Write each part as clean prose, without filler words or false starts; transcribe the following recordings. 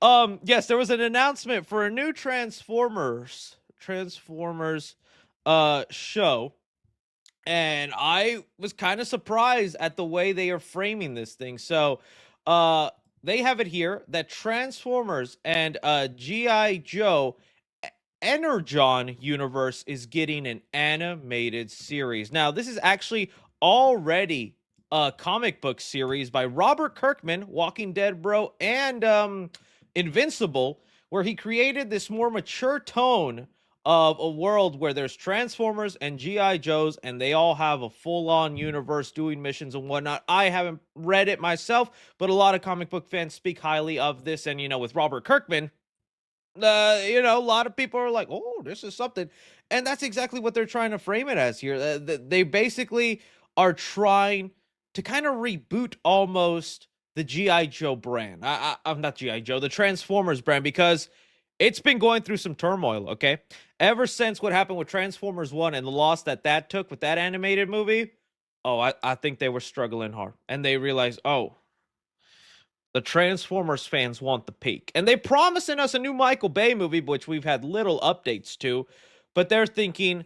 Yes, there was an announcement for a new Transformers show, and I was kind of surprised at the way they are framing this thing. So, uh they have it here that Transformers and GI Joe Energon universe is getting an animated series. Now, this is actually already a comic book series by Robert Kirkman, Walking Dead bro, and Invincible, where he created this more mature tone of a world where there's Transformers and GI Joes, and they all have a full-on universe doing missions and whatnot. I haven't read it myself, but a lot of comic book fans speak highly of this, and with Robert Kirkman, a lot of people are like, "Oh, this is something," and that's exactly what they're trying to frame it as here. They basically are trying to kind of reboot almost the GI Joe brand. I'm not GI Joe, the Transformers brand, because it's been going through some turmoil. Okay, ever since what happened with Transformers One and the loss that took with that animated movie. Oh, I think they were struggling hard, and they realized, oh, the Transformers fans want the peak. And they're promising us a new Michael Bay movie, which we've had little updates to, but they're thinking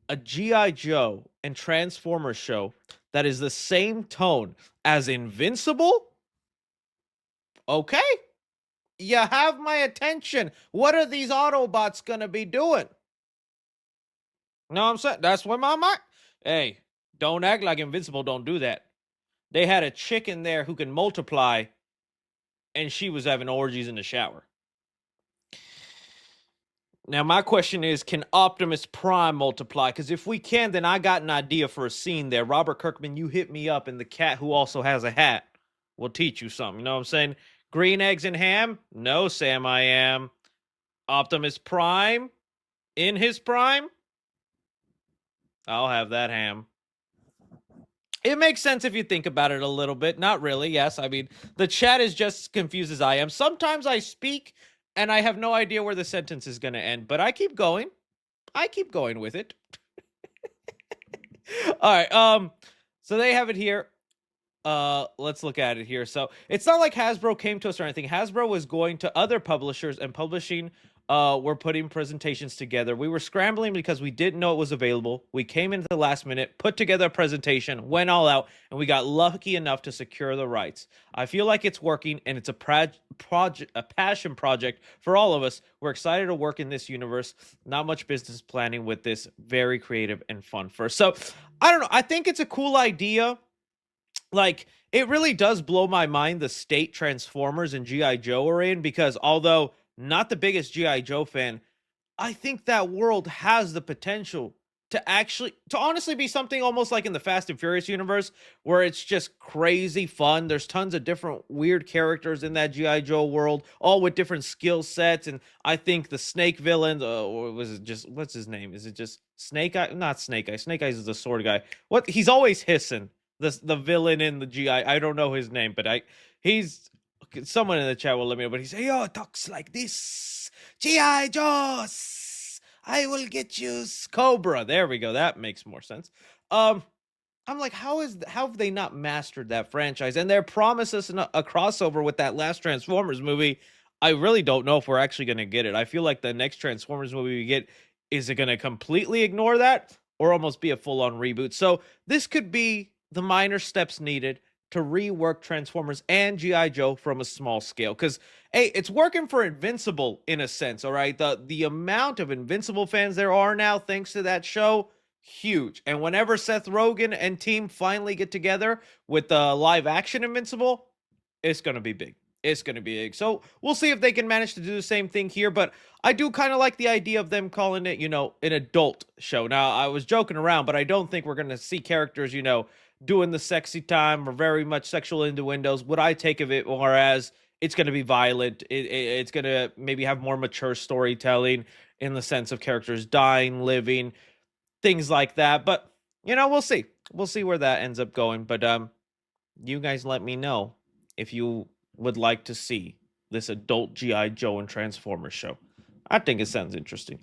a G.I. Joe and Transformers show that is the same tone as Invincible? Okay. You have my attention. What are these Autobots going to be doing? No, I'm saying that's what my mind. Hey, don't act like Invincible don't do that. They had a chick in there who can multiply, and she was having orgies in the shower. Now, my question is, can Optimus Prime multiply? Because if we can, then I got an idea for a scene there. Robert Kirkman, you hit me up, and the cat who also has a hat will teach you something. You know what I'm saying? Green eggs and ham? No, Sam, I am. Optimus Prime? In his prime? I'll have that ham. It makes sense if you think about it a little bit. Not really, yes. I mean, the chat is just as confused as I am. Sometimes I speak and I have no idea where the sentence is going to end, but I keep going. I keep going with it. All right. So they have it here. Let's look at it here. So it's not like Hasbro came to us or anything. Hasbro was going to other publishers and publishing. We're putting presentations together. We were scrambling because we didn't know it was available. We came into the last minute, put together a presentation, went all out, and we got lucky enough to secure the rights. I feel like it's working, and it's a passion project for all of us. We're excited to work in this universe. Not much business planning with this. Very creative and fun first. So I don't know. I think it's a cool idea. Like, it really does blow my mind the state Transformers and GI Joe are in, because although not the biggest GI Joe fan, I think that world has the potential to honestly be something almost like in the Fast and Furious universe, where it's just crazy fun. There's tons of different weird characters in that GI Joe world, all with different skill sets. And I think the Snake villain, or was it just, what's his name? Is it just Snake Eye? Not Snake Eye. Snake Eyes is the sword guy. What, he's always hissing. The villain in the GI. I don't know his name, but he's someone in the chat will let me know. But he say, "Oh, talks like this, GI Joss. I will get you, Cobra." There we go. That makes more sense. I'm like, how have they not mastered that franchise? And they're promising us a crossover with that last Transformers movie. I really don't know if we're actually going to get it. I feel like the next Transformers movie we get, is it going to completely ignore that or almost be a full on reboot? So this could be the minor steps needed to rework Transformers and GI Joe from a small scale. Because hey, it's working for Invincible in a sense. All right, the amount of Invincible fans there are now, thanks to that show, huge. And whenever Seth Rogen and team finally get together with the live action Invincible, it's gonna be big. It's gonna be big. So we'll see if they can manage to do the same thing here. But I do kind of like the idea of them calling it, an adult show. Now, I was joking around, but I don't think we're gonna see characters, doing the sexy time or very much sexual innuendos. What I take of it more as, it's going to be violent. It's going to maybe have more mature storytelling in the sense of characters dying, living, things like that. But we'll see. We'll see where that ends up going. But you guys let me know if you would like to see this adult GI Joe and Transformers show. I think it sounds interesting.